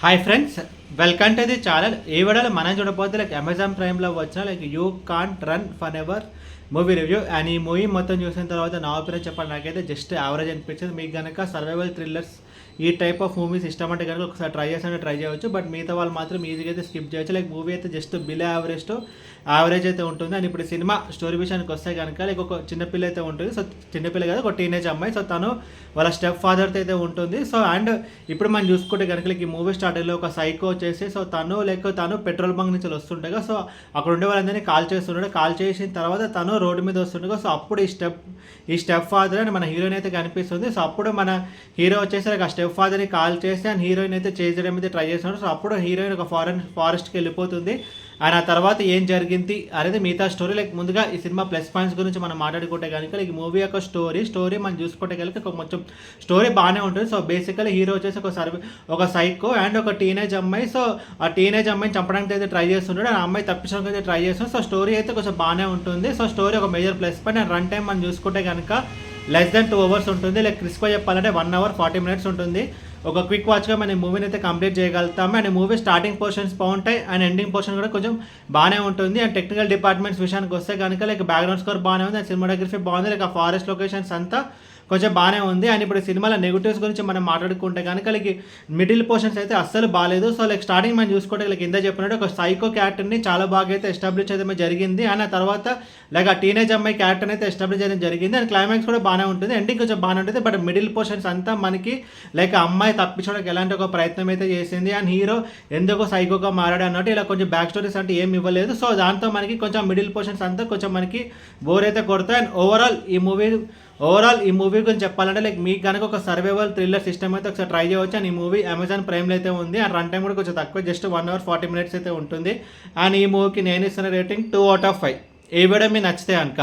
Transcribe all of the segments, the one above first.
Hi friends, welcome to the channel. ఈ వీడియోలో మనం చూడబోతే అమెజాన్ ప్రైమ్లో వచ్చిన you can't run for ever movie review. And ఈ మూవీ మొత్తం చూసిన తర్వాత నా ఒపీనియన్ చెప్పండి, నాకైతే జస్ట్ యావరేజ్ అనిపించింది. మీకు కనుక సర్వైవల్ థ్రిల్లర్స్ ఈ టైప్ ఆఫ్ మూవీస్ ఇష్టం అంటే కనుక ఒకసారి ట్రై చేయవచ్చు. బట్ మిగతా వాళ్ళు మాత్రం ఈజీగా అయితే స్కిప్ చేయొచ్చు. మూవీ అయితే జస్ట్ బిలో యావరేజ్ అయితే ఉంటుంది. అండ్ ఇప్పుడు సినిమా స్టోరీ విషయానికి వస్తే కనుక ఒక చిన్నపిల్ల అయితే ఉంటుంది. సో చిన్నపిల్ల కదా, ఒక టీనేజ్ అమ్మాయి. సో తను వాళ్ళ స్టెప్ ఫాదర్తో అయితే ఉంటుంది. సో అండ్ ఇప్పుడు మనం చూసుకుంటే కనుక ఈ మూవీ స్టార్టింగ్లో ఒక సైకో వచ్చేసి సో తను పెట్రోల్ బంక్ నుంచి వస్తుండగా సో అక్కడ ఉండే వాళ్ళందరినీ కాల్ చేస్తుండే. కాల్ చేసిన తర్వాత తను రోడ్డు మీద వస్తుండగా సో అప్పుడు ఈ స్టెప్ ఫాదర్ అని మన హీరోయిన్ అయితే కనిపిస్తుంది. సో అప్పుడు మన హీరో వచ్చేసి ఆ స్టెప్ ఫాదర్ని కాల్ చేసి అండ్ హీరోయిన్ అయితే చేయడం అయితే ట్రై చేస్తున్నాడు. సో అప్పుడు హీరోయిన్ ఒక ఫారెస్ట్కి వెళ్ళిపోతుంది. అండ్ ఆ తర్వాత ఏం జరిగింది అనేది మిగతా స్టోరీ. ముందుగా ఈ సినిమా ప్లస్ పాయింట్స్ గురించి మనం మాట్లాడుకుంటే కనుక ఈ మూవీ యొక్క స్టోరీ మనం చూసుకుంటే కనుక కొంచెం స్టోరీ బాగానే ఉంటుంది. సో బేసికలీ హీరో వచ్చేసి ఒక సైకో అండ్ ఒక టీనేజ్ అమ్మాయి. సో ఆ టీనేజ్ అమ్మాయిని చంపడానికి అయితే ట్రై చేస్తున్నాడు. ఆ అమ్మాయి తప్పించడానికి అయితే ట్రై చేస్తున్నాడు. సో స్టోరీ అయితే కొంచెం బాగానే ఉంటుంది. సో స్టోరీ ఒక major plus point. And run time మనం చూసుకుంటే కనుక లెస్ దెన్ 2 hours ఉంటుంది. క్రిస్ప్గా చెప్పాలంటే 1 hour 40 minutes ఉంటుంది. ఒక క్విక్ వాచ్గా మనం మూవీని అయితే కంప్లీట్ చేయగలుగుతాము. అండ్ మూవీ స్టార్టింగ్ పోర్షన్స్ బాగుంటాయి అండ్ ఎండింగ్ పోర్షన్ కూడా కొంచెం బాగానే ఉంటుంది. అండ్ టెక్నికల్ డిపార్ట్మెంట్స్ విషయానికి వస్తే కనుక బ్యాక్గ్రౌండ్ స్కోర్ బాగానే ఉంది. అండ్ సినిమాటోగ్రఫీ బాగుంది. ఆ ఫారెస్ట్ లొకేషన్స్ అంతా కొంచెం బాగానే ఉంది. అండ్ ఇప్పుడు సినిమాలో నెగిటివ్స్ గురించి మనం మాట్లాడుకుంటే కనుక మిడిల్ పోర్షన్స్ అయితే అస్సలు బాగాలేదు. సో స్టార్టింగ్ మనం చూసుకుంటే కింద చెప్పినట్టు ఒక సైకో క్యారెక్టర్ని చాలా బాగా అయితే ఎస్టాబ్లిష్ అయితే జరిగింది. అండ్ ఆ తర్వాత ఆ టీనేజ్ అమ్మాయి క్యారెక్టర్ అయితే ఎస్టాబ్లిష్ చేయడం జరిగింది. అండ్ క్లైమాక్స్ కూడా బాగానే ఉంటుంది. ఎండింగ్ కొంచెం బాగానే ఉంటుంది. బట్ మిడిల్ పోర్షన్స్ అంతా మనకి అమ్మాయి తప్పించడానికి ఎలాంటి ఒక ప్రయత్నం అయితే చేసింది అండ్ హీరో ఎందుకో సైకోగా మారాడు అన్నట్టు కొంచెం బ్యాక్ స్టోరీస్ అంటే ఏమి ఇవ్వలేదు. సో దాంతో మనకి కొంచెం మిడిల్ పోర్షన్స్ అంతా కొంచెం మనకి బోర్ అయితే కొడతాయి. అండ్ ఓవరాల్ ఈ మూవీ గురించి చెప్పాలంటే మీకు కనుక ఒక సర్వైవల్ థ్రిల్లర్ సిస్టమ్ అయితే ఒకసారి ట్రై చేయవచ్చు. అండ్ ఈ మూవీ అమెజాన్ ప్రైమ్లో అయితే ఉంది. అండ్ రన్ టైం కూడా కొంచెం తక్కువ, జస్ట్ 1 hour 40 minutes అయితే ఉంటుంది. అండ్ ఈ మూవీకి నేను ఇస్తున్న రేటింగ్ 2 out of 5. ఈ వీడియో మీకు నచ్చితే కనుక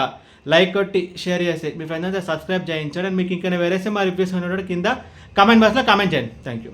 లైక్ కొట్టి షేర్ చేసి మీ ఫ్రెండ్స్ అంతా సబ్స్క్రైబ్ చేయించండి. అండ్ మీకు ఇంకా వేరే సినిమా రివ్యూస్ ఉన్నప్పుడు కింద కామెంట్ బాక్స్లో కామెంట్ చేయండి. Thank you.